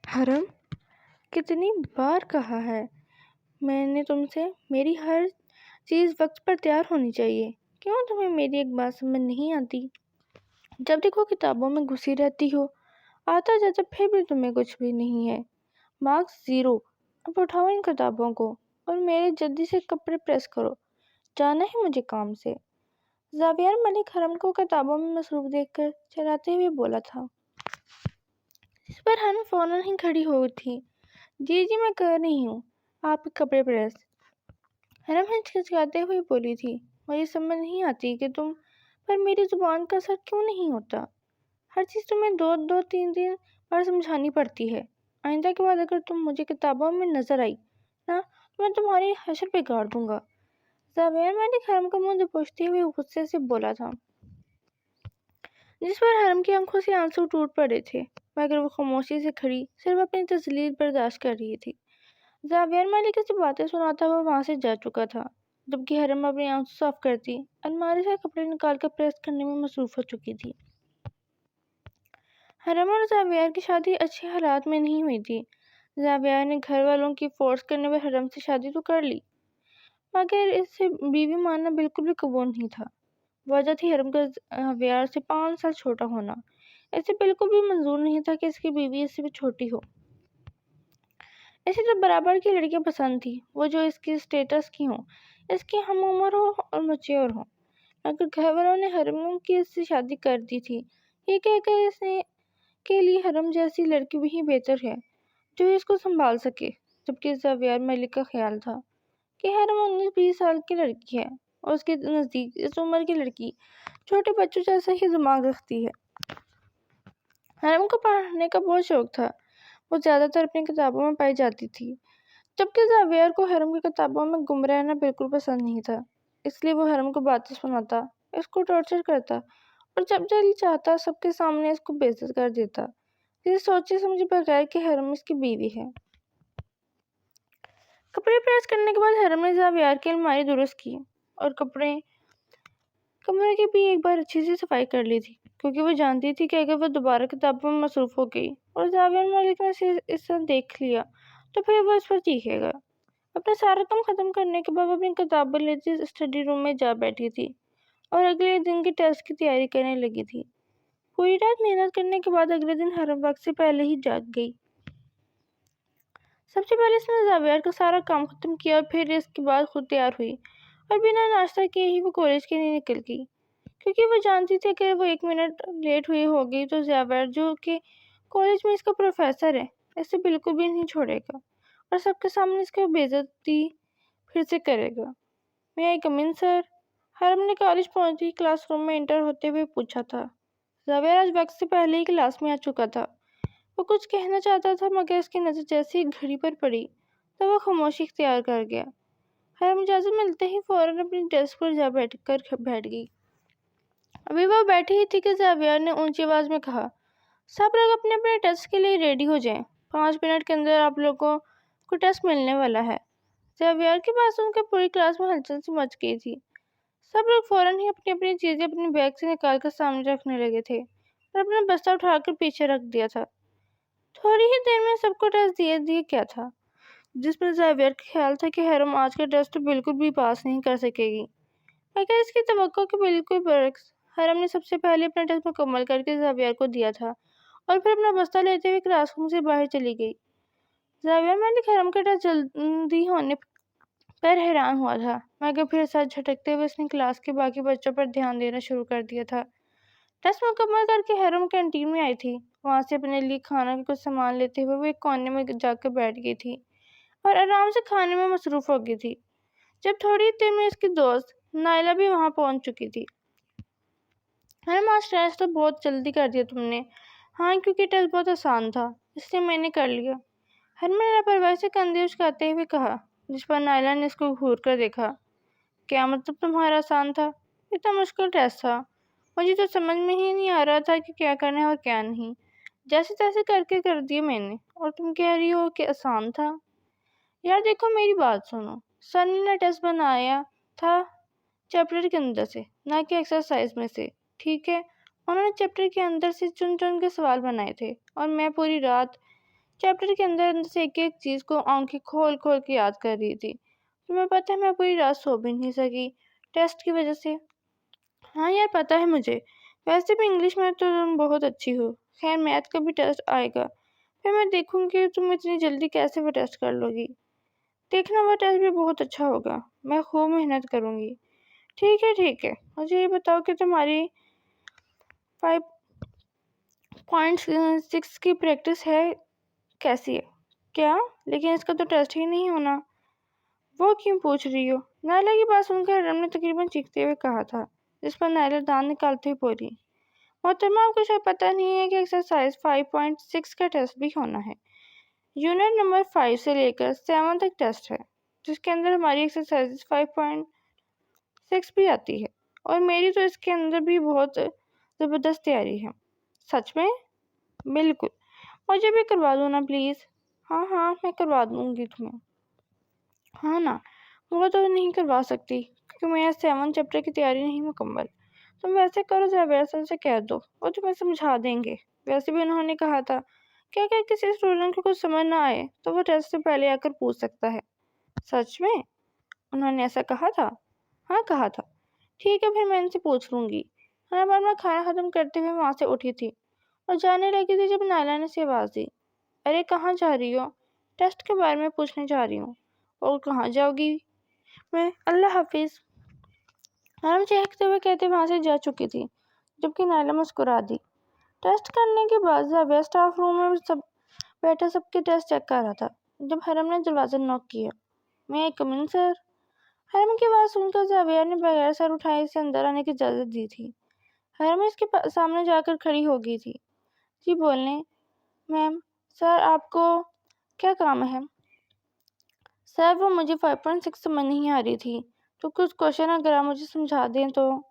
حرم، کتنی بار کہا ہے میں نے تم سے میری ہر چیز وقت پر تیار ہونی چاہیے؟ کیوں تمہیں میری ایک بات سمجھ نہیں آتی؟ جب دیکھو کتابوں میں گھسی رہتی ہو، آتا جاتا پھر بھی تمہیں کچھ بھی نہیں ہے، مارکس 0۔ اب اٹھاؤ ان کتابوں کو اور میرے جلدی سے کپڑے پریس کرو، جانا ہے مجھے کام سے۔ زاویہ ملک حرم کو کتابوں میں مصروف دیکھ کر چلاتے ہوئے بولا تھا، جس پر حرم فوراً ہی کھڑی ہو تھی۔ جی میں کر رہی ہوں آپ کے کپڑے پریس۔ حرم ہچکچاتے ہوئے بولی تھی، مجھے سمجھ نہیں آتی کہ تم پر میری زبان کا اثر کیوں نہیں ہوتا؟ ہر چیز تمہیں دو تین بار سمجھانی پڑتی ہے۔ آئندہ کے بعد اگر تم مجھے کتابوں میں نظر آئی نا تو میں تمہاری حشر بگاڑ دوں گا۔ زاویہ ملک حرم کا منہ دبوچتے ہوئے غصے سے بولا تھا، جس پر حرم کی آنکھوں سے آنسو ٹوٹ پڑے تھے، مگر وہ خاموشی سے کھڑی صرف اپنی تذلیل برداشت کر رہی تھی۔ زاویہ ملک اسے باتیں سناتا ہوا وہاں سے جا چکا تھا، جبکہ حرم اپنی آنکھیں صاف کرتی الماری سے کپڑے نکال کر پریس کرنے میں مصروف ہو چکی تھی۔ حرم اور زاویہ کی شادی اچھے حالات میں نہیں ہوئی تھی۔ زاویہ نے گھر والوں کی فورس کرنے پر حرم سے شادی تو کر لی، مگر اس سے بیوی ماننا بالکل بھی قبول نہیں تھا۔ وجہ تھی حرم کا زاویہ سے 5 سال چھوٹا ہونا۔ اسے بالکل بھی منظور نہیں تھا کہ اس کی بیوی اس سے بھی چھوٹی ہو۔ اسے تو برابر کی لڑکیاں پسند تھی، وہ جو اس کی اسٹیٹس کی ہوں، اس کی ہم عمر ہو اور میچور ہو، مگر گھر والوں نے حرم کی اس سے شادی کر دی تھی، یہ کہہ کر اس کے لیے حرم جیسی لڑکی بھی بہتر ہے جو اس کو سنبھال سکے۔ جبکہ زاویہ ملک کا خیال تھا کہ حرم 19-20 سال کی لڑکی ہے اور اس کے نزدیک اس عمر کی لڑکی چھوٹے بچوں جیسا ہی دماغ رکھتی ہے۔ حرم کو پڑھنے کا بہت شوق تھا، وہ زیادہ تر اپنی کتابوں میں پائی جاتی تھی، جبکہ زاویہ کو حرم کی کتابوں میں گم رہنا بالکل پسند نہیں تھا۔ اس لیے وہ حرم کو باتیں سناتا، اس کو ٹارچر کرتا اور جب دل چاہتا سب کے سامنے اس کو بے عزت کر دیتا، یہ سوچے سمجھے بغیر کہ حرم اس کی بیوی ہے۔ کپڑے پریس کرنے کے بعد حرم نے زاویہ کی الماری درست کی اور کمرے کی بھی ایک بار اچھی سی صفائی کر لی تھی، کیونکہ وہ جانتی تھی کہ اگر وہ دوبارہ کتابوں میں مصروف ہو گئی اور زاویہ ملک نے اسے اس طرح دیکھ لیا تو پھر وہ اس پر چیخے گا۔ اپنا سارا کام ختم کرنے کے بعد وہ اپنی کتابیں لیتی اسٹڈی روم میں جا بیٹھی تھی اور اگلے دن کے ٹیسٹ کی تیاری کرنے لگی تھی۔ پوری رات محنت کرنے کے بعد اگلے دن حرم وقت سے پہلے ہی جاگ گئی۔ سب سے پہلے اس نے زاویہ کا سارا کام ختم کیا اور پھر اس کے بعد خود تیار ہوئی اور بنا ناشتہ کیے ہی وہ کالج کے لیے نکل گئی، کیونکہ وہ جانتی تھی کہ اگر وہ 1 منٹ لیٹ ہوئی ہوگی تو زاویہ جو کہ کالج میں اس کا پروفیسر ہے اسے بالکل بھی نہیں چھوڑے گا اور سب کے سامنے اس کی بے عزتی پھر سے کرے گا۔ میں آئی کم ان سر؟ حرم نے کالج پہنچتے ہی کلاس روم میں انٹر ہوتے ہوئے پوچھا تھا۔ زاویہ آج وقت سے پہلے ہی کلاس میں آ چکا تھا۔ وہ کچھ کہنا چاہتا تھا مگر اس کی نظر جیسے ہی گھڑی پر پڑی تو وہ خاموشی اختیار کر گیا۔ حرم اجازت ملتے ہی فوراً اپنی ڈیسک پر جا بیٹھ گئی۔ ابھی وہ بیٹھی ہی تھی کہ زاویہ نے اونچی آواز میں کہا، سب لوگ اپنے اپنے ٹیسٹ کے لیے ریڈی ہو جائیں، 5 منٹ کے اندر آپ لوگوں کو ٹیسٹ ملنے والا ہے۔ زاویہ کی بات سن کر پوری کلاس میں ہلچل سی مچ گئی تھی۔ سب لوگ فوراً ہی اپنی اپنی چیزیں اپنے بیگ سے نکال کر سامنے رکھنے لگے تھے اور اپنا بستہ اٹھا کر پیچھے رکھ دیا تھا۔ تھوڑی ہی دیر میں سب کو ٹیسٹ دیا کیا تھا، جس پر زاویہ کا خیال تھا کہ حرم آج کا ٹیسٹ تو بالکل بھی پاس نہیں کر سکے گی، مگر اس کی توقع کے بالکل برعکس حرم نے سب سے پہلے اپنا ٹیسٹ مکمل کر کے زاویہ کو دیا تھا اور پھر اپنا بستہ لیتے ہوئے کلاس روم سے باہر چلی گئی۔ زاویہ ملک حرم کا ٹیسٹ جلدی ہونے پر حیران ہوا تھا، مگر پھر سر جھٹکتے ہوئے اس نے کلاس کے باقی بچوں پر دھیان دینا شروع کر دیا تھا۔ ٹیسٹ مکمل کر کے حرم کینٹین میں آئی تھی، وہاں سے اپنے لیے کھانا کے کچھ سامان لیتے ہوئے وہ ایک کونے میں جا کر بیٹھ گئی تھی اور آرام سے کھانے میں مصروف ہو گئی تھی، جب تھوڑی دیر میں اس کی دوست نائلہ بھی وہاں پہنچ چکی تھی۔ حرم آج ٹیسٹ تو بہت جلدی کر دیا تم نے۔ ہاں، کیونکہ ٹیسٹ بہت آسان تھا اس لیے میں نے کر لیا، حرم نے لاپرواہی سے کندھے اچکاتے ہوئے کہا، جس پر نائلہ نے اس کو گھور کر دیکھا۔ کیا مطلب تمہارا آسان تھا؟ اتنا مشکل ٹیسٹ تھا، مجھے تو سمجھ میں ہی نہیں آ رہا تھا کہ کیا کرنا ہے اور کیا نہیں، جیسے تیسے کر کے کر دیا میں نے، اور تم کہہ رہی ہو کہ آسان تھا؟ یار دیکھو میری بات سنو، سر نے ٹیسٹ بنایا تھا چیپٹر کے اندر سے، نہ کہ ایکسرسائز میں سے، ٹھیک ہے؟ انہوں نے چیپٹر کے اندر سے چن چن کے سوال بنائے تھے اور میں پوری رات چیپٹر کے اندر سے ایک ایک چیز کو آنکھیں کھول کھول کے یاد کر رہی تھی۔ تمہیں پتہ ہے میں پوری رات سو بھی نہیں سکی ٹیسٹ کی وجہ سے۔ ہاں یار پتہ ہے مجھے، ویسے بھی انگلش میں تو تم بہت اچھی ہو۔ خیر میتھ کا بھی ٹیسٹ آئے گا، پھر میں دیکھوں گی تم اتنی جلدی کیسے وہ ٹیسٹ کر لو گی۔ دیکھنا وہ ٹیسٹ بھی بہت اچھا ہوگا، میں خوب محنت کروں گی۔ ٹھیک ہے، مجھے یہ بتاؤ کہ تمہاری 5.6 کی پریکٹس ہے کیسی ہے؟ کیا؟ لیکن اس کا تو ٹیسٹ ہی نہیں ہونا۔ وہ کیوں پوچھ رہی ہو؟ نائلہ کی بات سن کر حرم نے تقریباً چیختے ہوئے کہا تھا، جس پر نائلہ دان نکالتے ہوئے بولی، محترمہ آپ کو شاید پتہ نہیں ہے کہ ایکسرسائز 5.6 کا ٹیسٹ بھی ہونا ہے۔ یونٹ نمبر 5 سے لے کر 7 تک ٹیسٹ ہے، جس کے اندر ہماری ایکسرسائز 5.6 بھی آتی ہے، اور میری تو اس کے اندر بھی بہت زبردست تیاری ہے۔ سچ میں؟ بالکل، مجھے بھی کروا دو نا پلیز۔ ہاں میں کروا دوں گی تمہیں۔ ہاں نا، وہ تو نہیں کروا سکتی کیونکہ میرا 7 چیپٹر کی تیاری نہیں مکمل۔ تم ویسے کرو، زبیر سر سے کہہ دو، وہ تمہیں سمجھا دیں گے۔ ویسے بھی انہوں نے کہا تھا کہ اگر کسی اسٹوڈنٹ کو کچھ سمجھ نہ آئے تو وہ ٹیسٹ سے پہلے آ کر پوچھ سکتا ہے۔ سچ میں؟ انہوں نے ایسا کہا تھا؟ ہاں کہا تھا۔ ٹھیک ہے، پھر میں ان سے پوچھ لوں گی۔ ہر بار میں کھانا ختم کرتے ہوئے وہاں سے اٹھی تھی اور جانے لگی تھی جب نائلہ نے سے آواز دی، ارے کہاں جا رہی ہو؟ ٹیسٹ کے بارے میں پوچھنے جا رہی ہوں۔ اور کہاں جاؤ گی؟ میں اللہ حافظ، حرم چہکتے ہوئے کہتے وہاں سے جا چکی تھی، جبکہ نائلہ مسکرا دی۔ ٹیسٹ کرنے کے بعد زبیر اسٹاف روم میں بیٹھا سب کے ٹیسٹ چیک کر رہا تھا جب حرم نے دروازہ نوک کیا۔ میں ایک کم ان سر؟ حرم کی بات سن کر زبیر نے بغیر سر اٹھائے اسے اندر آنے کی اجازت دی تھی۔ حرم اس کے سامنے جا کر کھڑی ہو گئی تھی۔ جی بولیں میم، سر آپ کو کیا کام ہے؟ سر وہ مجھے 5.6 سمجھ نہیں آ رہی تھی تو کچھ کوشچن اگر آپ مجھے سمجھا دیں تو۔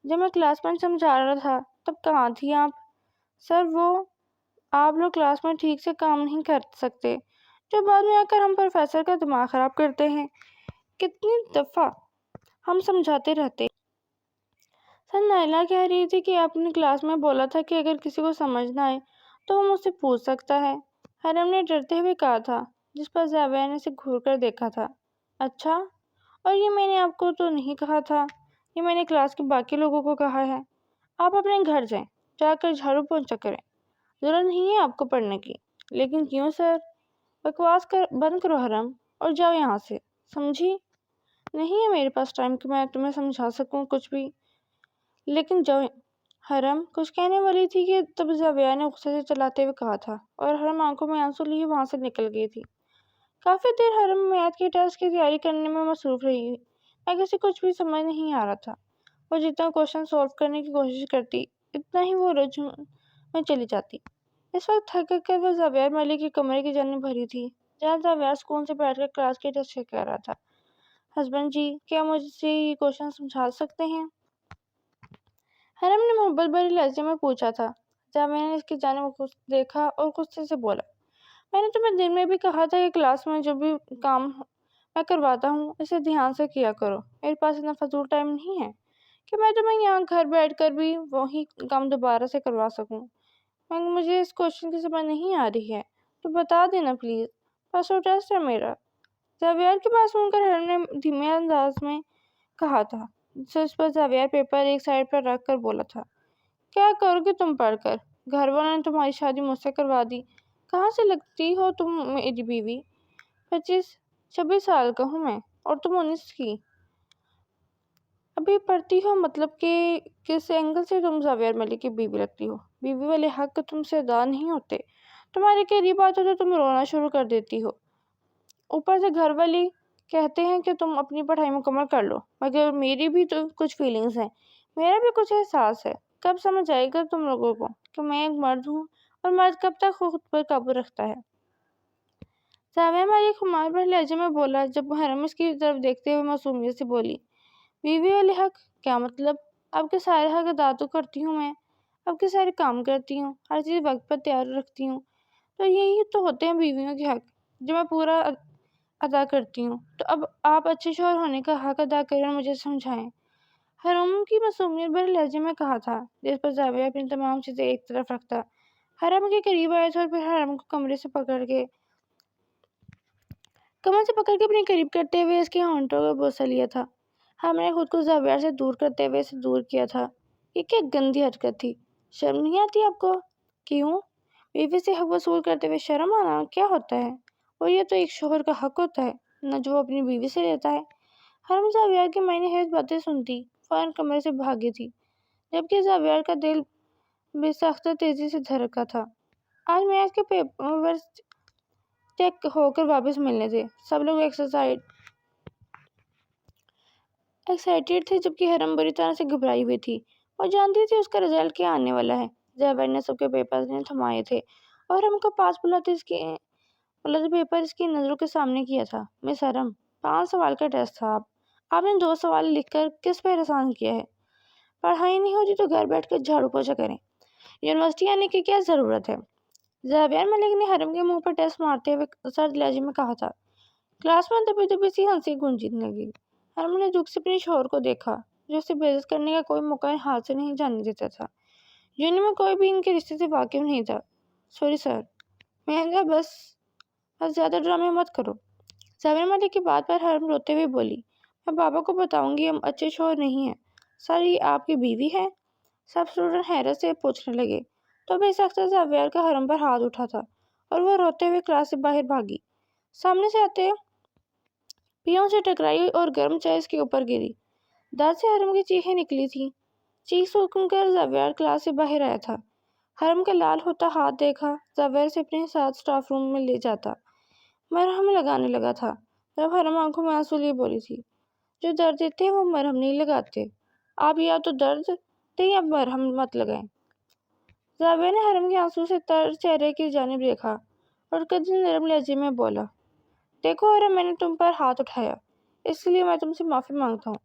جب میں کلاس میں سمجھا رہا تھا تب کہاں تھی آپ؟ سر وہ آپ لوگ کلاس میں ٹھیک سے کام نہیں کر سکتے جو بعد میں آ کر ہم پروفیسر کا دماغ خراب کرتے ہیں۔ کتنی دفعہ ہم سمجھاتے رہتے۔ سر نائلہ کہہ رہی تھی کہ آپ نے کلاس میں بولا تھا کہ اگر کسی کو سمجھ نہ آئے تو وہ مجھ سے پوچھ سکتا ہے، حرم نے ڈرتے ہوئے کہا تھا، جس پر زبیر نے اسے گھور کر دیکھا تھا۔ اچھا، اور یہ میں نے آپ کو تو نہیں کہا تھا، یہ میں نے کلاس کے باقی لوگوں کو کہا ہے۔ آپ اپنے گھر جائیں، جا کر جھاڑو پونچھا کریں، ضرورت نہیں ہے آپ کو پڑھنے کی۔ لیکن کیوں سر؟ بکواس بند کرو حرم اور جاؤ یہاں سے، سمجھی؟ نہیں ہے میرے پاس ٹائم کہ میں تمہیں سمجھا سکوں کچھ بھی، لیکن جاؤ۔ حرم کچھ کہنے والی تھی کہ تب زبیر نے غصے سے چلاتے ہوئے کہا تھا، اور حرم آنکھوں میں آنسو لیے وہاں سے نکل گئی تھی۔ کافی دیر حرم میتھ کے ٹیسٹ کی تیاری کرنے میں مصروف رہی، مگر اسے کچھ بھی سمجھ نہیں آ رہا تھا۔ وہ جتنا کوشچن سولو کرنے کی کوشش کرتی اتنا ہی وہ رجوع میں چلی جاتی۔ اس وقت تھک کر وہ زبیر ملک کے کمرے کی جانب بھری تھی جہاں زبیر سکون سے بیٹھ کر کلاس کے ٹیسٹ چیک کر رہا تھا۔ ہسبینڈ جی، کیا مجھے یہ کوشچن سمجھا سکتے ہیں؟ حرم نے محبت بھرے لہجے میں پوچھا تھا۔ زبیر نے اس کی جانب دیکھا اور غصے سے بولا، میں نے تمہیں دن میں بھی کہا تھا کہ کلاس میں جو بھی کام میں کرواتا ہوں اسے دھیان سے کیا کرو۔ میرے پاس اتنا فضول ٹائم نہیں ہے کہ میں تمہیں یہاں گھر بیٹھ کر بھی وہی کام دوبارہ سے کروا سکوں۔ مجھے اس کوشچن کی سمجھ نہیں آ رہی ہے تو بتا دینا پلیز، پرسوں ٹیسٹ ہے میرا۔ زبیر کی بات سن کر حرم نے دھیمے انداز میں کہا تھا، جس پر زبیر پیپر ایک سائڈ پر رکھ کر بولا تھا، کیا کرو گے تم پڑھ کر؟ گھر والوں نے تمہاری شادی مجھ سے کروا دی، کہاں سے لگتی ہو تم میری بیوی؟ 26 سال کا ہوں میں اور تم 19 کی۔ ابھی پڑھتی ہو مطلب کہ کس اینگل سے تم زبیر ملک کی بیوی لگتی ہو؟ بیوی والے حق تم سے ادا نہیں ہوتے، تمہارے قریب آتے تو تم رونا شروع کر دیتی ہو، اوپر سے گھر والے کہتے ہیں کہ تم اپنی پڑھائی مکمل کر لو، مگر میری بھی تو کچھ فیلنگز ہیں، میرا بھی کچھ احساس ہے۔ کب سمجھ آئے گا تم لوگوں کو کہ میں ایک مرد ہوں اور مرد کب تک خود پر قابو رکھتا ہے؟ زبیر ملک خمار بھرے لہجے میں بولا، جب حرم اس کی طرف دیکھتے ہوئے معصومیت سے بولی، بیوی والے حق کیا مطلب؟ آپ کے سارے حق ادا تو کرتی ہوں میں، آپ کے سارے کام کرتی ہوں، ہر چیز وقت پر تیار رکھتی ہوں، تو یہی تو ہوتے ہیں بیویوں کے حق جو میں پورا ادا کرتی ہوں، تو اب آپ اچھے شوہر ہونے کا حق ادا کریں اور مجھے سمجھائیں۔ حرم کی معصومیت بھرے لہجے میں کہا تھا، جس پر زبیر اپنی تمام چیزیں ایک طرف رکھتا حرم کے قریب آئے تھے اور پھر حرم کو کمر سے پکڑ کے اپنے قریب کرتے ہوئے اس کے ہونٹوں کا بوسہ لیا تھا۔ ہم نے خود کو زاویہ سے دور کرتے ہوئے اسے دور کیا تھا۔ یہ کیا گندی حرکت تھی، شرم نہیں آتی آپ کو؟ کیوں؟ بیوی سے حق وصول کرتے ہوئے شرم آنا کیا ہوتا ہے؟ اور یہ تو ایک شوہر کا حق ہوتا ہے نہ جو وہ اپنی بیوی سے لیتا ہے۔ حرم زاویہ کی معنی ہے باتیں سنتی فوراً کمرے سے بھاگی تھی، جبکہ زاویہ کا دل بے ساختہ تیزی سے دھڑکا تھا۔ آج میچ کے پیپر چیک ہو کر واپس ملنے تھے۔ سب لوگ ایکسائٹیڈ تھے، جبکہ حرم بری طرح سے گھبرائی ہوئی تھی۔ وہ جانتی تھی اس کا رزلٹ کیا آنے والا ہے۔ زیور نے سب کے پیپر تھمائے تھے اور حرم کو پاس بلاتے پیپر اس کی نظروں کے سامنے کیا تھا۔ مس حرم، 5 سوال کا ٹیسٹ تھا۔ آپ نے 2 سوال لکھ کر کس پہ احسان کیا ہے؟ پڑھائی نہیں ہوتی تو گھر بیٹھ کر جھاڑو پوچھا کریں، یونیورسٹی آنے کی کیا ضرورت ہے؟ زاویہ ملک نے حرم کے منہ پر ٹیسٹ مارتے ہوئے سرد لہجے میں کہا تھا۔ کلاس میں دبی دبی سی ہنسی گونجنے لگی۔ حرم نے دکھ سے اپنے شوہر کو دیکھا، جو اسے بے عزت کرنے کا کوئی موقع ہاتھ سے نہیں جانے دیتا تھا۔ یونین میں کوئی بھی ان کے رشتے سے واقف نہیں تھا۔ سوری سر، میں کہا بس زیادہ ڈرامے مت کرو۔ زاویہ ملک کی بات پر حرم روتے ہوئے بولی، میں پاپا کو بتاؤں گی ہم اچھے شوہر نہیں ہیں۔ سر، یہ آپ کی بیوی ہے؟ سب اسٹوڈنٹ حیرت سے پوچھنے لگے۔ تو بے ساختہ زاویہ کا حرم پر ہاتھ اٹھا تھا اور وہ روتے ہوئے کلاس سے باہر بھاگی۔ سامنے سے آتے پیوں سے ٹکرائی اور گرم چائے اس کے اوپر گری۔ دانت سے حرم کی چیخیں نکلی تھیں۔ چیخ سن کر زاویہ کلاس سے باہر آیا تھا۔ حرم کا لال ہوتا ہاتھ دیکھا زاویہ سے اپنے ساتھ اسٹاف روم میں لے جاتا مرہم لگانے لگا تھا۔ جب حرم آنکھوں میں آنسو لیے بولی تھی، جو درد دیتے ہیں وہ مرہم نہیں لگاتے، آپ یا تو درد دیں یا مرہم مت لگائیں۔ زاویہ نے حرم کے آنسو سے تر چہرے کی جانب دیکھا اور قدر نرم لہجے میں بولا، دیکھو حرم، میں نے تم پر ہاتھ اٹھایا، اس لیے میں تم سے معافی مانگتا ہوں،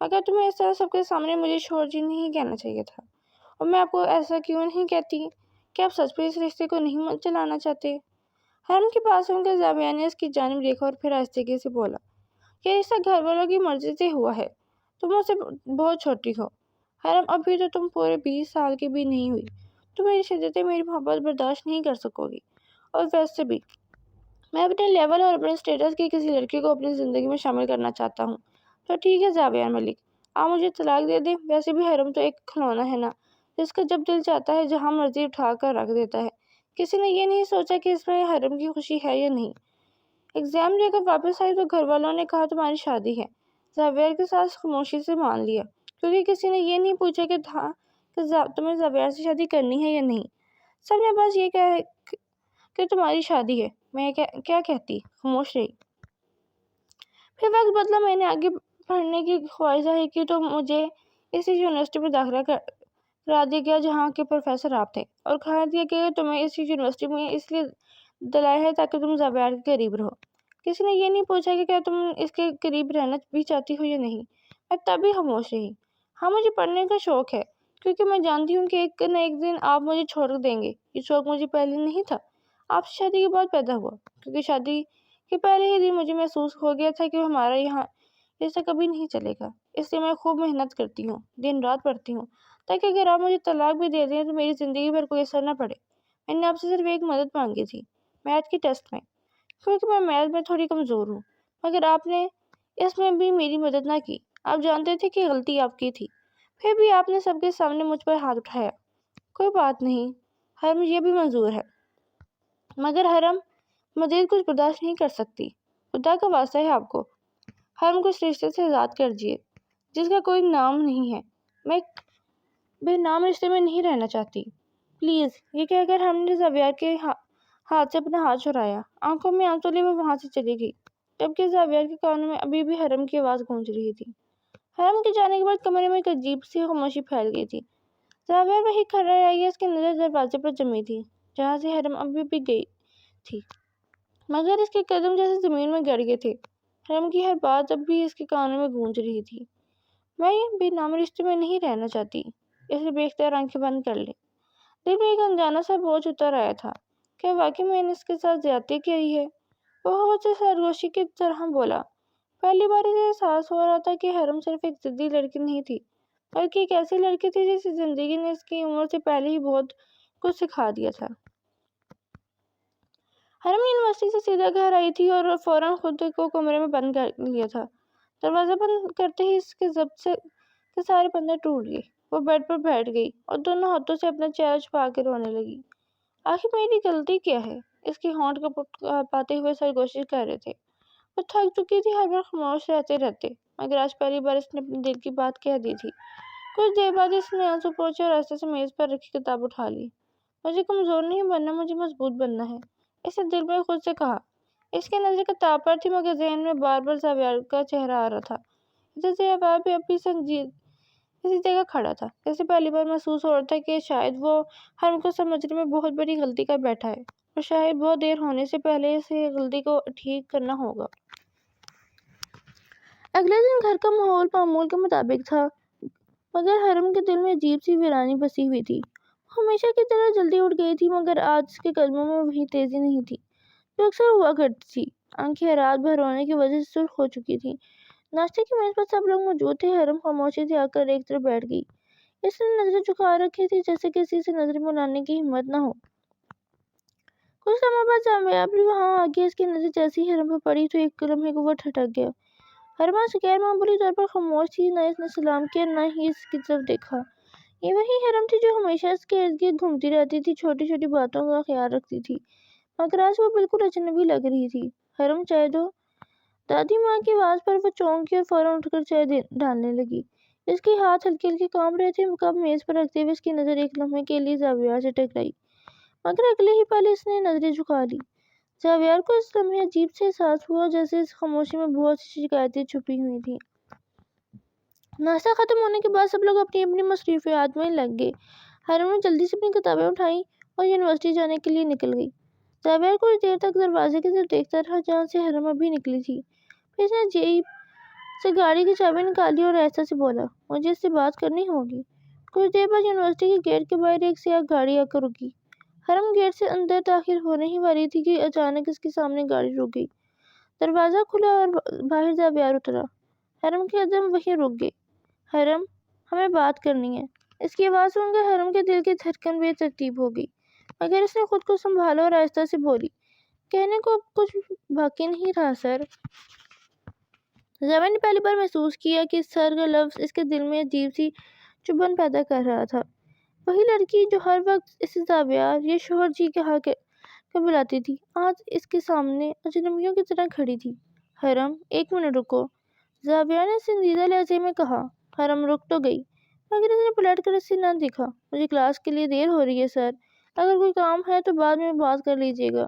مگر تمہیں اس طرح سب کے سامنے مجھے شوہر جی نہیں کہنا چاہیے تھا۔ اور میں آپ کو ایسا کیوں نہیں کہتی کہ آپ سچ میں اس رشتے کو نہیں چلانا چاہتے؟ حرم کی بات سن کر زاویہ نے اس کی جانب دیکھا اور پھر آہستگی سے بولا، یہ رشتہ گھر والوں کی مرضی سے ہوا ہے، تم مجھ سے بہت چھوٹی ہو۔ حرم، ابھی تو تم پورے 20 سال کی بھی نہیں ہوئی، تم میری شدتیں میری محبت برداشت نہیں کر سکو گی، اور ویسے بھی میں اپنے لیول اور اپنے اسٹیٹس کی کسی لڑکی کو اپنی زندگی میں شامل کرنا چاہتا ہوں۔ تو ٹھیک ہے زاویہ ملک، آپ مجھے طلاق دے دیں، ویسے بھی حرم تو ایک کھلونا ہے نا، جس کا جب دل چاہتا ہے جہاں مرضی اٹھا کر رکھ دیتا ہے۔ کسی نے یہ نہیں سوچا کہ اس میں حرم کی خوشی ہے یا نہیں۔ ایگزام دے کر واپس آئی تو گھر والوں نے کہا تمہاری شادی ہے۔ زاویہ کے ساتھ خاموشی سے مان لیا، کیونکہ کسی نے یہ نہیں پوچھا کہ تمہیں زاویہ سے شادی کرنی ہے یا نہیں۔ سب نے بس یہ کہا کہ تمہاری شادی ہے۔ میں کیا کہتی، خاموش رہی۔ پھر وقت بدلا، میں نے آگے پڑھنے کی خواہش ظاہر کی تو مجھے اسی یونیورسٹی میں داخلہ کرا دیا گیا جہاں کے پروفیسر آپ تھے، اور کہا دیا کہ تمہیں اسی یونیورسٹی میں اس لیے دلایا ہے تاکہ تم زاویہ کے قریب رہو۔ کسی نے یہ نہیں پوچھا کہ کیا تم اس کے قریب رہنا بھی چاہتی ہو یا نہیں۔ میں تب بھی خاموش رہی۔ ہاں، مجھے پڑھنے کا شوق ہے، کیونکہ میں جانتی ہوں کہ ایک نہ ایک دن آپ مجھے چھوڑ دیں گے۔ یہ شوق مجھے پہلے نہیں تھا، آپ سے شادی کے بعد پیدا ہوا، کیونکہ شادی کے پہلے ہی دن مجھے محسوس ہو گیا تھا کہ ہمارا یہاں رشتہ کبھی نہیں چلے گا۔ اس لیے میں خوب محنت کرتی ہوں، دن رات پڑھتی ہوں، تاکہ اگر آپ مجھے طلاق بھی دے دیں تو میری زندگی پر کوئی اثر نہ پڑے۔ میں نے آپ سے صرف ایک مدد مانگی تھی، میتھ کے ٹیسٹ میں، کیونکہ میں میتھ میں تھوڑی کمزور ہوں، مگر آپ نے اس میں بھی میری مدد نہ کی۔ آپ جانتے تھے کہ غلطی آپ کی تھی، پھر بھی آپ نے سب کے سامنے مجھ پر ہاتھ اٹھایا۔ کوئی بات نہیں حرم، یہ بھی منظور ہے، مگر حرم مزید کچھ برداشت نہیں کر سکتی۔ خدا کا واسطہ ہے آپ کو حرم کو اس رشتے سے آزاد کر دیجیے جس کا کوئی نام نہیں ہے۔ میں بے نام رشتے میں نہیں رہنا چاہتی، پلیز۔ یہ کہہ کر ہم نے زاویہ کے ہاتھ سے اپنا ہاتھ چھڑایا۔ آنکھوں میں آنسو لیے وہ وہاں سے چلی گئی، جبکہ زاویہ کے کانوں میں ابھی بھی حرم کی آواز گونج رہی تھی۔ حرم کے جانے کے بعد کمرے میں ایک عجیب سی خاموشی پھیل گئی تھی۔ زاویہ وہی کھڑا رہ گیا، اس کی نظر دروازے پر جمی تھی جہاں سے حرم ابھی بھی گئی تھی، مگر اس کے قدم جیسے زمین میں گڑ گئے تھے۔ حرم کی ہر بات اب بھی اس کے کانوں میں گونج رہی تھی۔ میں بے نام رشتے میں نہیں رہنا چاہتی، اس لیے بے اختیار آنکھیں بند کر لیں۔ دل میں ایک انجانا سا بوجھ اتر آیا تھا، کیا واقعی میں نے اس کے ساتھ زیادتی کی ہے؟ وہ بہت سے سرگوشی کی طرح بولا۔ پہلی بار اسے احساس ہو رہا تھا کہ حرم صرف ایک ضدی لڑکی نہیں تھی، بلکہ ایک ایسی لڑکی تھی جس کی زندگی نے اس کی عمر سے پہلے ہی بہت کچھ سکھا دیا تھا۔ حرم یونیورسٹی سے سیدھا گھر آئی تھی اور فوراً خود کو کمرے میں بند کر لیا تھا۔ دروازہ بند کرتے ہی اس کے ضبط سے سارے پردے ٹوٹ گئے۔ وہ بیڈ پر بیٹھ گئی اور دونوں ہاتھوں سے اپنا چہرہ چھپا کے رونے لگی۔ آخر میری غلطی کیا ہے؟ اس کے ہونٹ کپاتے ہوئے سرگوشی کر رہے تھے۔ وہ تھک چکی تھی، ہر وقت خاموش رہتے مگر آج پہلی بار اس نے اپنے دل کی بات کہہ دی تھی۔ کچھ دیر بعد اس نے آنسو پوچھے اور آہستہ سے میز پر رکھی کتاب اٹھا لی۔ مجھے کمزور نہیں بننا، مجھے مضبوط بننا ہے، اس نے دل میں خود سے کہا۔ اس کی نظر کتاب پر تھی مگر ذہن میں بار بار زاویار کا چہرہ آ رہا تھا۔ زاویار بھی اب بھی سنجیدہ اسی جگہ کھڑا تھا، جیسے پہلی بار محسوس ہو رہا تھا کہ شاید وہ حرم کو سمجھنے میں بہت بڑی غلطی کر بیٹھا ہے اور شاید بہت دیر ہونے سے پہلے اسے غلطی کو ٹھیک کرنا ہوگا۔ اگلے دن گھر کا ماحول معمول کے مطابق تھا مگر حرم کے دل میں عجیب سی ویرانی بسی ہوئی تھی۔ وہ ہمیشہ کی طرح جلدی اٹھ گئی تھی مگر آج اس کے قدموں میں وہی تیزی نہیں تھی جو اکثر ہوا کرتی تھی۔ آنکھیں رات بھر رونے کی وجہ سے سرخ ہو چکی تھیں۔ ناشتے کی میز پر سب لوگ موجود تھے۔ حرم خاموشی سے آ کر ایک طرف بیٹھ گئی۔ اس نے نظریں جھکا رکھی تھی جیسے کسی سے نظریں ملانے کی ہمت نہ ہو۔ کچھ لمحہ بعد زاویہ بھی وہاں آ گیا۔ اس کی نظر جیسے ہی حرم پر پڑی تو ایک لمحے کو وہ ٹھٹک گیا۔ حرم آج غیر معمولی طور پر خاموش تھی، نہ اس نے سلام کیا نہ ہی اس کی طرف دیکھا۔ یہ وہی حرم تھی جو ہمیشہ اس کے ارد گرد گھومتی رہتی تھی، چھوٹی چھوٹی باتوں کا خیال رکھتی تھی، مگر آج وہ بالکل اجنبی لگ رہی تھی۔ حرم چائے دو؟ دادی ماں کی آواز پر وہ چونکی اور فوراً اٹھ کر چائے ڈالنے لگی۔ اس کے ہاتھ ہلکے ہلکے کانپ رہے تھے۔ کپ میز پر رکھتے ہوئے اس کی نظر ایک لمحے کے لیے زاویہ سے ٹکرائی مگر اگلے ہی پل اس نے نظریں جھکا لی۔ زاویہ کو اس لمحے عجیب سے احساس ہوا جیسے اس خاموشی میں بہت سی شکایتیں چھپی ہوئی تھیں۔ ناشتہ ختم ہونے کے بعد سب لوگ اپنی اپنی مصروفیات میں لگ گئے۔ حرم نے جلدی سے اپنی کتابیں اٹھائیں اور یونیورسٹی جانے کے لیے نکل گئی۔ زاویہ کچھ دیر تک دروازے کی طرف دیکھتا رہا جہاں سے حرم ابھی نکلی تھی، پھر اس نے جیب سے گاڑی کی چابی نکالی اور آہستہ سے بولا، مجھے اس سے بات کرنی ہوگی۔ کچھ دیر بعد یونیورسٹی کے گیٹ کے باہر ایک سیاہ گاڑی آ کر رکی۔ حرم گیٹ سے اندر داخل ہونے ہی والی تھی کہ اچانک اس کے سامنے گاڑی رک گئی۔ دروازہ کھلا اور باہر زاویہ اترا۔ حرم کے قدم وہیں رک گئے۔ حرم، ہمیں بات کرنی ہے۔ اس کی آواز سن کر حرم کے دل کی دھڑکن بے ترتیب ہو گئی مگر اس نے خود کو سنبھالا اور آہستہ سے بولی، کہنے کو اب کچھ باقی نہیں رہا سر۔ زاویہ نے پہلی بار محسوس کیا کہ سر کا لفظ اس کے دل میں عجیب سی چبھن پیدا کر رہا تھا۔ وہی لڑکی جو ہر وقت اسے زاویہ یا شوہر جی کہا کر بلاتی تھی، آج اس کے سامنے اجنبیوں کی طرح کھڑی تھی۔ حرم، ایک منٹ رکو، زاویہ نے سنجیدہ لہجے میں کہا۔ حرم رک تو گئی مگر اس نے پلٹ کر اسے نہ دیکھا۔ مجھے کلاس کے لیے دیر ہو رہی ہے سر، اگر کوئی کام ہے تو بعد میں بات کر لیجیے گا۔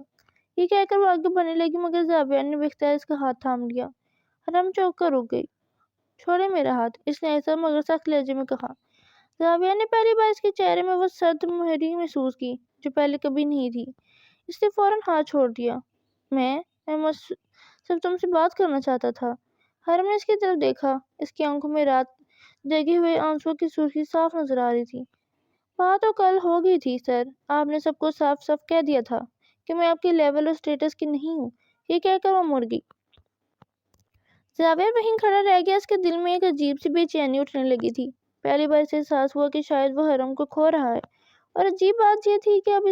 یہ کہہ کر وہ آگے بڑھنے لگی مگر زاویہ نے باختیار اس کا ہاتھ تھام لیا۔ حرم چونک کر رک گئی۔ چھوڑے میرا ہاتھ، اس نے ایسا مگر سخت لہجے میں کہا۔ زاویہ نے پہلی بار اس کے چہرے میں وہ سرد مہری محسوس کی جو پہلے کبھی نہیں تھی۔ اس نے فوراً ہاتھ چھوڑ دیا۔ میں صرف تم سے بات کرنا چاہتا تھا۔ حرم نے اس کی طرف دیکھا۔ اس کی آنکھوں میں رات جگے ہوئے آنسوؤں کی سرخی صاف نظر آ رہی تھی۔ بات تو کل ہو گئی تھی سر، آپ نے سب کو صاف صاف کہہ دیا تھا کہ میں آپ کے لیول اور سٹیٹس کی نہیں ہوں۔ یہ کہہ کر وہ مڑ گئی۔ زاویہ وہیں کھڑا رہ گیا۔ اس کے دل میں ایک عجیب سی بے چینی اٹھنے لگی تھی۔ پہلی بار اسے احساس ہوا کہ شاید وہ حرم کو کھو رہا ہے اور عجیب بات یہ تھی کہ اب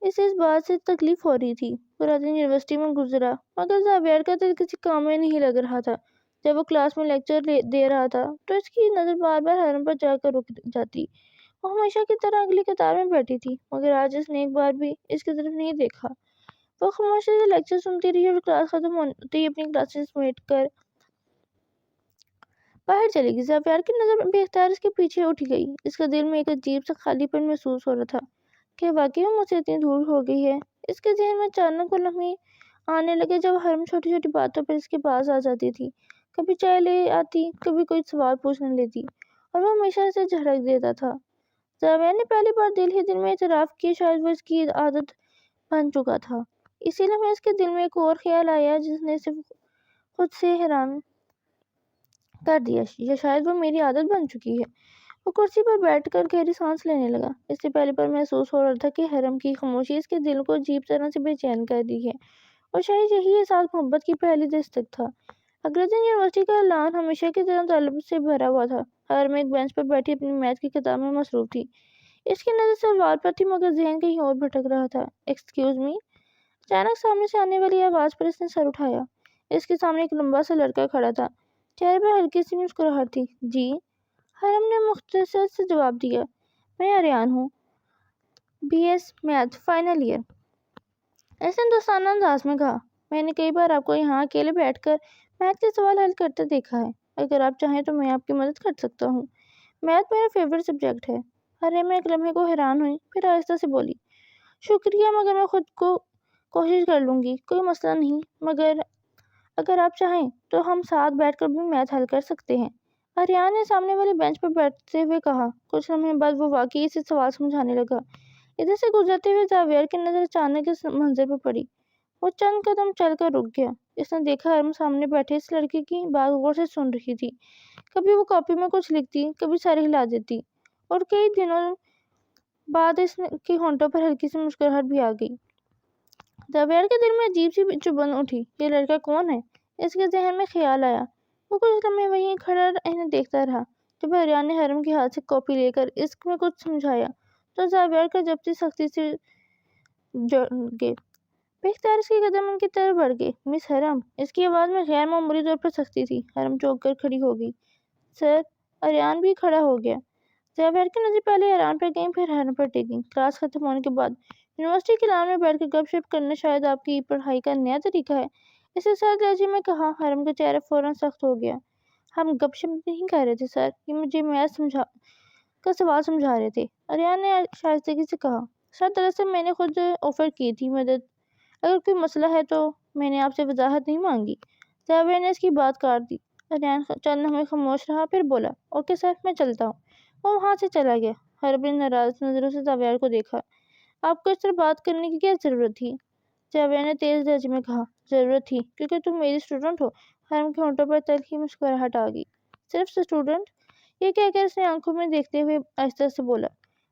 اسے اس بات سے تکلیف ہو رہی تھی۔ پورا دن یونیورسٹی میں گزرا مگر زاویہ کا دل کسی کام میں نہیں لگ رہا تھا۔ جب وہ کلاس میں لیکچر دے رہا تھا تو اس کی نظر بار بار حرم پر جا کر رک جاتی۔ وہ ہمیشہ کی طرح اگلی قطار میں بیٹھی تھی مگر آج اس نے ایک بار بھی اس کی طرف نہیں دیکھا۔ وہ خاموشی سے لیکچر سنتی رہی اور کلاس ختم ہوتے ہی اپنی کلاسز سمیٹ کر باہر چلی گئی۔ زاویہ کی نظر بے اختیار اس کے پیچھے اٹھ گئی۔ اس کا دل میں ایک عجیب سا خالی پن محسوس ہو رہا تھا کہ واقعی وہ مجھ سے اتنی دور ہو گئی ہے۔ اس کے ذہن میں اچانک وہ لمحے آنے لگے جب حرم چھوٹی چھوٹی باتوں پر اس کے پاس آ جاتی تھی، کبھی چائے لے آتی، کبھی کوئی سوال پوچھنے لیتی اور وہ ہمیشہ اسے جھڑک دیتا تھا۔ زاویہ نے پہلی بار دل ہی دل میں اعتراف کیا شاید وہ اس کی عادت بن چکا تھا۔ اسی لمحے اس کے دل میں ایک اور خیال آیا جس نے اسے خود سے حیران کر دیا، یا شاید وہ میری عادت بن چکی ہے۔ وہ کرسی پر بیٹھ کر گہری سانس لینے لگا۔ اس سے پہلی بار محسوس ہو رہا تھا کہ حرم کی خاموشی اس کے دل کو عجیب طرح سے بے چین کر رہی ہے اور شاید یہی احساس محبت کی پہلی دستک تھا۔ اگلے دن یونیورسٹی کا اعلان ہمیشہ کی طرح طلب سے بھرا ہوا تھا۔ حرم ایک بینچ پر بیٹھی اپنی میتھ کی کتاب میں مصروف تھی۔ اس کی نظر سوال پر تھی مگر ذہن کہیں اور بھٹک رہا تھا۔ Excuse me? اچانک سامنے سے آنے والی آواز پر اس نے سر اٹھایا۔ اس کے سامنے ایک لمبا سا لڑکا کھڑا تھا، چہرے پر ہلکی سی مسکراہٹ تھی۔ جی؟ حرم نے مختصر سے جواب دیا۔ میں اریان ہوں، BS میتھ فائنل ایئر۔ اس نے دوستانہ انداز میں کہا۔ میں نے کئی بار آپ کو یہاں اکیلے بیٹھ کر میتھ کے سوال حل کرتے دیکھا ہے۔ اگر آپ چاہیں تو میں آپ کی مدد کر سکتا ہوں۔ میتھ میرا فیورٹ سبجیکٹ ہے۔ حرم ایک لمحے کو حیران ہوئی، پھر آہستہ سے بولی، شکریہ مگر میں خود کو کوشش کر لوں گی، کوئی مسئلہ نہیں، مگر اگر آپ چاہیں تو ہم ساتھ بیٹھ کر بھی میتھ حل کر سکتے ہیں۔ اریان نے سامنے والے بینچ پر بیٹھتے ہوئے کہا۔ کچھ لمحے بعد وہ واقعی اسے سوال سمجھانے لگا۔ ادھر سے گزرتے ہوئے زاویہ کی نظر اچانک اس منظر پر پڑی۔ وہ چند قدم چل کر رک گیا۔ اس نے دیکھا حرم سامنے بیٹھے اس لڑکے کی بات غور سے سن رہی تھی۔ کبھی وہ کاپی میں کچھ لکھتی، کبھی سر ہلا دیتی، اور کئی دنوں بعد اس کے ہونٹوں پر ہلکی سی مسکراہٹ بھی آ گئی۔ زاویہ کے دل میں عجیب سی چبھن اٹھی۔ یہ لڑکا کون ہے؟ اس کے ذہن میں خیال آیا۔ وہ کچھ لمحے وہیں کھڑا انہیں دیکھتا رہا۔ جب اریان نے حرم کے ہاتھ سے کاپی لے کر اس میں کچھ سمجھایا تو زاویہ کا جبتی سختی سے جڑ گئے۔ بے اختیار اس کے قدم ان کی طرف بڑھ گئے۔ مس حرم! اس کی آواز میں غیر معمولی طور پر سختی تھی۔ حرم چونک کر کھڑی ہو گئی۔ سر! اریان بھی کھڑا ہو گیا۔ زاویہ کی نظر پہلے اریان پر گئیں، پھر حرم پر ٹکی۔ کلاس ختم ہونے کے بعد یونیورسٹی کے لان میں بیٹھ کر گپ شپ کرنا شاید آپ کی پڑھائی کا نیا طریقہ ہے؟ اس نے سرد لہجے میں کہا۔ حرم کا چہرہ فوراً سخت ہو گیا۔ ہم گپ شپ نہیں کر رہے تھے سر، یہ مجھے میتھ کا سوال سمجھا رہے تھے، اریان نے شائستگی سے کہا۔ سر دراصل میں نے خود آفر کی تھی مدد، اگر کوئی مسئلہ ہے تو میں نے آپ سے وضاحت نہیں مانگی۔ زاویہ نے اس کی بات کاٹ دی۔ اریان چند لمحے خاموش رہا، پھر بولا، اوکے سر، میں چلتا ہوں۔ وہ وہاں سے چلا گیا۔ حرم نے ناراض نظروں سے زاویہ کو دیکھا۔ آپ کو اس طرح بات کرنے کی کیا ضرورت تھی؟ زاویہ نے تیز لہجے میں کہا۔ ضرورت تھی کیونکہ تم میری اسٹوڈنٹ ہو۔ حرم کے ہونٹوں پر تلخی مسکراہٹ آ گئی۔ صرف اسٹوڈنٹ؟ یہ کہہ کر اس نے آنکھوں میں دیکھتے ہوئے آہستہ سے بولا،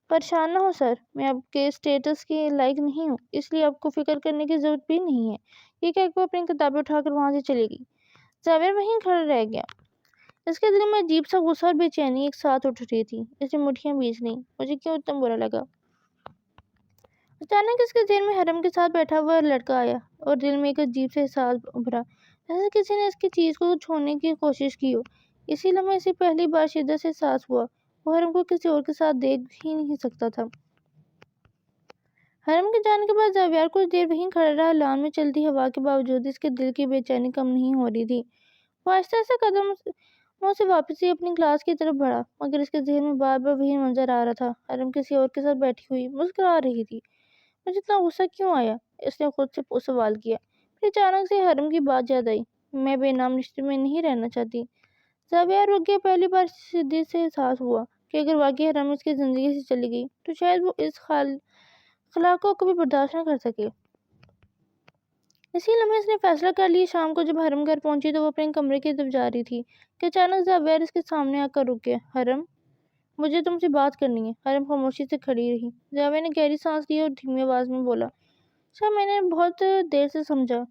پریشان نہ ہو سر، میں آپ کے اسٹیٹس کے لائق نہیں ہوں، اس لیے آپ کو فکر کرنے کی ضرورت بھی نہیں ہے۔ یہ کہہ کے وہ اپنی کتابیں اٹھا کر وہاں سے چلی گئی۔ زاویہ وہیں کھڑا رہ گیا۔ اس کے دل میں عجیب سا غصہ اور بے چینی ایک ساتھ اٹھ رہی تھی۔ اس نے مٹھیاں بیچ لیں۔ مجھے کیوں اتنا برا لگا؟ اچانک اس کے ذہن میں حرم کے ساتھ بیٹھا ہوا لڑکا آیا اور دل میں ایک عجیب سے احساس ابھرا، جیسے کسی نے اس کی چیز کو چھونے کی کوشش کی ہو۔ اسی لمحے اسے پہلی بار شدت سے احساس ہوا وہ حرم کو کسی اور کے ساتھ دیکھ ہی نہیں سکتا تھا۔ حرم کے جانے کے بعد زاویہ کچھ دیر وہیں کھڑا رہا۔ لان میں چلتی ہوا کے باوجود اس کے دل کی بے چینی کم نہیں ہو رہی تھی۔ وہ آہستہ سے قدموں سے واپس ہی اپنی کلاس کی طرف بڑھا، مگر اس کے ذہن میں بار بار وہی منظر آ رہا تھا، حرم کسی اور کے ساتھ بیٹھی ہوئی مسکرا رہی تھی۔ مجھے اتنا غصہ کیوں آیا؟ اس نے خود سے سوال کیا۔ پھر اچانک سے حرم کی بات یاد آئی۔ میں بے نام رشتے میں نہیں رہنا چاہتی۔ زاویہ رک گیا۔ پہلی بار شدت سے احساس ہوا کہ اگر واقعی حرم اس کی زندگی سے چلی گئی تو شاید وہ اس خلا کو کبھی برداشت نہ کر سکے۔ اسی لمحے اس نے فیصلہ کر لیا۔ شام کو جب حرم گھر پہنچی تو وہ اپنے کمرے کی طرف جا رہی تھی کہ اچانک زاویہ اس کے سامنے آ کر رک گیا۔ حرم، مجھے تم سے بات کرنی ہے۔ حرم خاموشی سے کھڑی رہی۔ زاویہ نے گہری سانس لی اور دھیمی آواز میں بولا، سر میں نے بہت دیر سے سمجھا،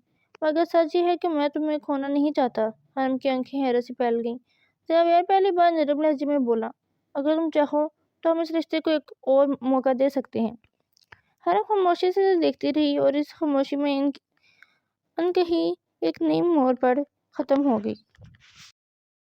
مگر سچ یہ ہے کہ میں تمہیں کھونا نہیں چاہتا۔ حرم کی آنکھیں حیرت سے پھیل گئیں۔ زاویہ پہلی بار نرم لہجے میں بولا، اگر تم چاہو تو ہم اس رشتے کو ایک اور موقع دے سکتے ہیں۔ حرم خاموشی سے دیکھتی رہی اور اس خاموشی میں ان کہیں ایک نئی موڑ پر ختم ہو گئی۔